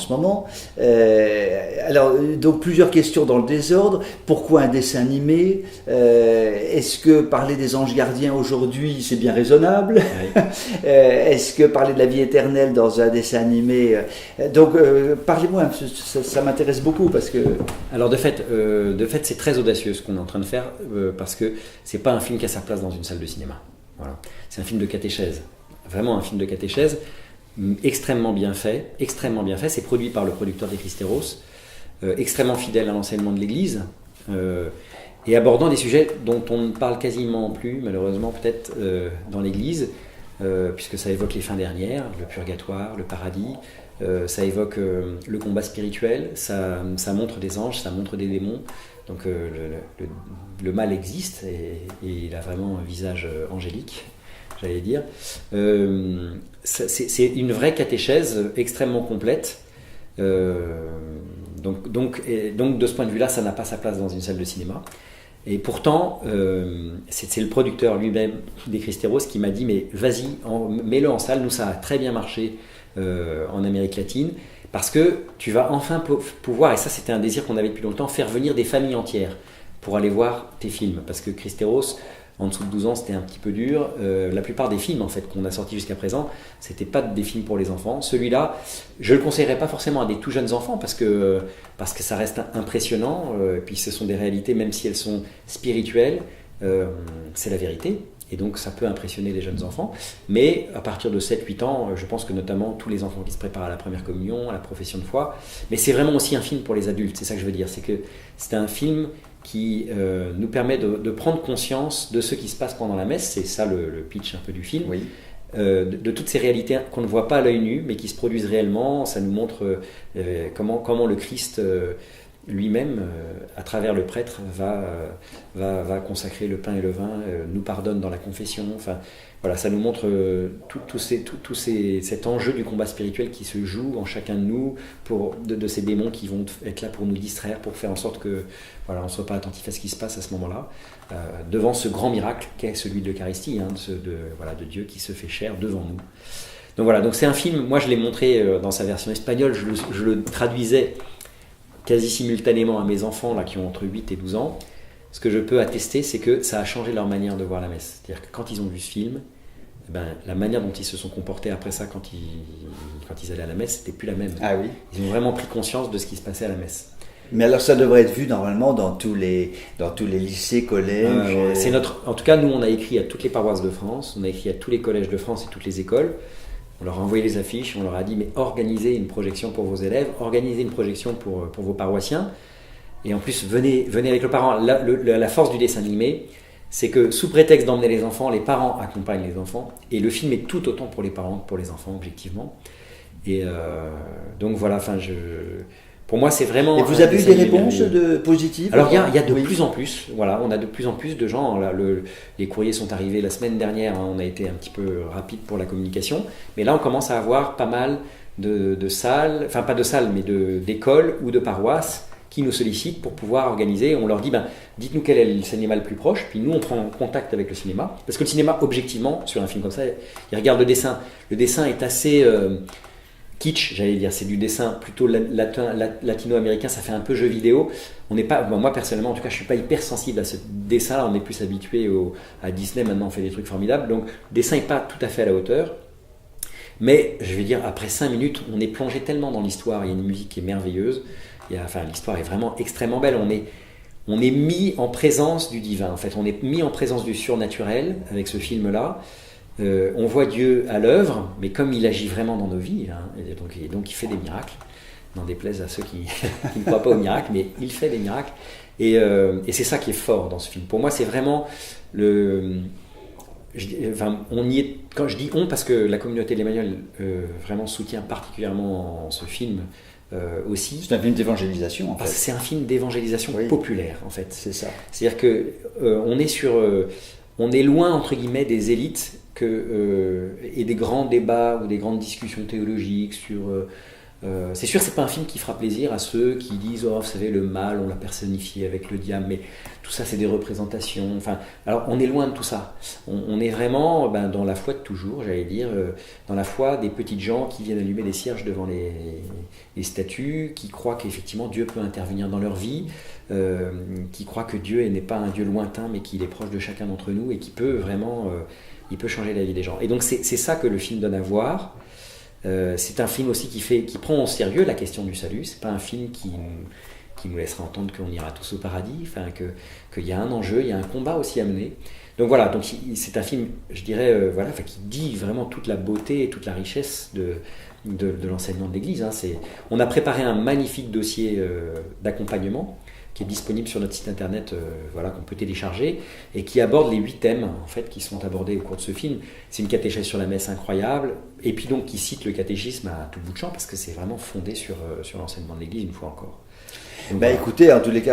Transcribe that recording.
ce moment. Alors, donc plusieurs questions dans le désordre. Pourquoi un dessin animé? Est-ce que parler des anges gardiens aujourd'hui, c'est bien raisonnable? Oui. Est-ce que parler de la vie éternelle dans un dessin animé... Donc, parlez-moi, ça m'intéresse beaucoup parce que... Alors, de fait, c'est très audacieux ce qu'on est en train de faire parce que c'est pas un film qui a sa place dans une salle de cinéma. Voilà. C'est un film de catéchèse. Vraiment un film de catéchèse. Extrêmement bien fait, c'est produit par le producteur des Christeros, extrêmement fidèle à l'enseignement de l'Église, et abordant des sujets dont on ne parle quasiment plus, malheureusement peut-être, dans l'Église, puisque ça évoque les fins dernières, le purgatoire, le paradis, ça évoque le combat spirituel, ça montre des anges, ça montre des démons, donc le mal existe, et il a vraiment un visage angélique, j'allais dire. C'est une vraie catéchèse extrêmement complète. Donc de ce point de vue-là, ça n'a pas sa place dans une salle de cinéma. Et pourtant, c'est le producteur lui-même des Christeros qui m'a dit mais vas-y, mets-le en salle. Nous, ça a très bien marché en Amérique latine parce que tu vas enfin pouvoir, et ça c'était un désir qu'on avait depuis longtemps, faire venir des familles entières pour aller voir tes films. Parce que Christeros, en dessous de 12 ans, c'était un petit peu dur. La plupart des films en fait, qu'on a sortis jusqu'à présent, c'était pas des films pour les enfants. Celui-là, je le conseillerais pas forcément à des tout jeunes enfants parce que ça reste impressionnant. Et puis ce sont des réalités, même si elles sont spirituelles, c'est la vérité. Et donc ça peut impressionner les jeunes enfants. Mais à partir de 7-8 ans, je pense que notamment tous les enfants qui se préparent à la première communion, à la profession de foi. Mais c'est vraiment aussi un film pour les adultes, c'est ça que je veux dire. C'est que c'est un film qui nous permet de prendre conscience de ce qui se passe pendant la messe, c'est ça le pitch un peu du film, oui. De toutes ces réalités qu'on ne voit pas à l'œil nu, mais qui se produisent réellement. Ça nous montre comment le Christ lui-même, à travers le prêtre, va consacrer le pain et le vin, nous pardonne dans la confession. Enfin, voilà, ça nous montre cet enjeu du combat spirituel qui se joue en chacun de nous, de ces démons qui vont être là pour nous distraire, pour faire en sorte que on ne soit pas attentif à ce qui se passe à ce moment-là, devant ce grand miracle qu'est celui de l'Eucharistie, de Dieu qui se fait chair devant nous. Donc voilà, donc c'est un film, moi je l'ai montré dans sa version espagnole, je le traduisais quasi simultanément à mes enfants là, qui ont entre 8 et 12 ans. Ce que je peux attester, c'est que ça a changé leur manière de voir la messe. C'est-à-dire que quand ils ont vu ce film, la manière dont ils se sont comportés après ça, quand ils allaient à la messe, c'était plus la même. Ah oui. Ils ont vraiment pris conscience de ce qui se passait à la messe. Mais alors ça devrait être vu normalement dans tous les lycées, collèges. En tout cas, nous on a écrit à toutes les paroisses de France, on a écrit à tous les collèges de France et toutes les écoles. On leur a envoyé les affiches, on leur a dit mais organisez une projection pour vos élèves, organisez une projection pour vos paroissiens. Et en plus, venez avec le parent. La force du dessin animé, c'est que sous prétexte d'emmener les enfants, les parents accompagnent les enfants. Et le film est tout autant pour les parents que pour les enfants, objectivement. Et donc voilà, pour moi, c'est vraiment... Et vous avez eu des réponses positives? Alors, il y a de plus en plus. Voilà, on a de plus en plus de gens. Là, les courriers sont arrivés la semaine dernière. On a été un petit peu rapide pour la communication. Mais là, on commence à avoir pas mal de salles, enfin pas de salles, mais d'écoles ou de paroisses qui nous sollicitent pour pouvoir organiser. On leur dit, dites-nous quel est le cinéma le plus proche, puis nous on prend contact avec le cinéma, parce que le cinéma, objectivement, sur un film comme ça, il regarde le dessin. Le dessin est assez kitsch, j'allais dire, c'est du dessin plutôt latino-américain, ça fait un peu jeu vidéo. On n'est pas, moi personnellement, en tout cas, je suis pas hyper sensible à ce dessin-là, on est plus habitué à Disney, maintenant on fait des trucs formidables, donc le dessin n'est pas tout à fait à la hauteur. Mais je vais dire, après 5 minutes, on est plongé tellement dans l'histoire, il y a une musique qui est merveilleuse. L'histoire est vraiment extrêmement belle. On est mis en présence du divin. En fait, on est mis en présence du surnaturel avec ce film-là. On voit Dieu à l'œuvre, mais comme il agit vraiment dans nos vies, et donc il fait des miracles. N'en déplaise à ceux qui ne croient pas aux miracles, mais il fait des miracles. Et c'est ça qui est fort dans ce film. Pour moi, c'est vraiment on y est. Quand je dis on, parce que la communauté de l'Emmanuel vraiment soutient particulièrement ce film. Aussi. C'est un film d'évangélisation en fait. C'est un film d'évangélisation populaire en fait. C'est ça. C'est-à-dire que on est loin entre guillemets des élites et des grands débats ou des grandes discussions théologiques sur C'est sûr, c'est pas un film qui fera plaisir à ceux qui disent oh, vous savez, le mal, on l'a personnifié avec le diable, mais tout ça, c'est des représentations. Enfin, alors, on est loin de tout ça. On est vraiment dans la foi de toujours, j'allais dire, dans la foi des petites gens qui viennent allumer des cierges devant les statues, qui croient qu'effectivement Dieu peut intervenir dans leur vie, qui croient que Dieu n'est pas un Dieu lointain, mais qu'il est proche de chacun d'entre nous et qui peut vraiment, il peut changer la vie des gens. Et donc, c'est ça que le film donne à voir. C'est un film aussi qui prend au sérieux la question du salut. C'est pas un film qui nous laissera entendre qu'on ira tous au paradis, enfin qu'il y a un enjeu, il y a un combat aussi à mener. Donc voilà, donc c'est un film, je dirais, qui dit vraiment toute la beauté et toute la richesse de l'enseignement de l'Église. On a préparé un magnifique dossier d'accompagnement qui est disponible sur notre site internet, qu'on peut télécharger, et qui aborde les 8 thèmes en fait, qui sont abordés au cours de ce film. C'est une catéchèse sur la messe incroyable, et puis donc qui cite le catéchisme à tout bout de champ, parce que c'est vraiment fondé sur l'enseignement de l'Église, une fois encore. Donc, écoutez, en tous les cas,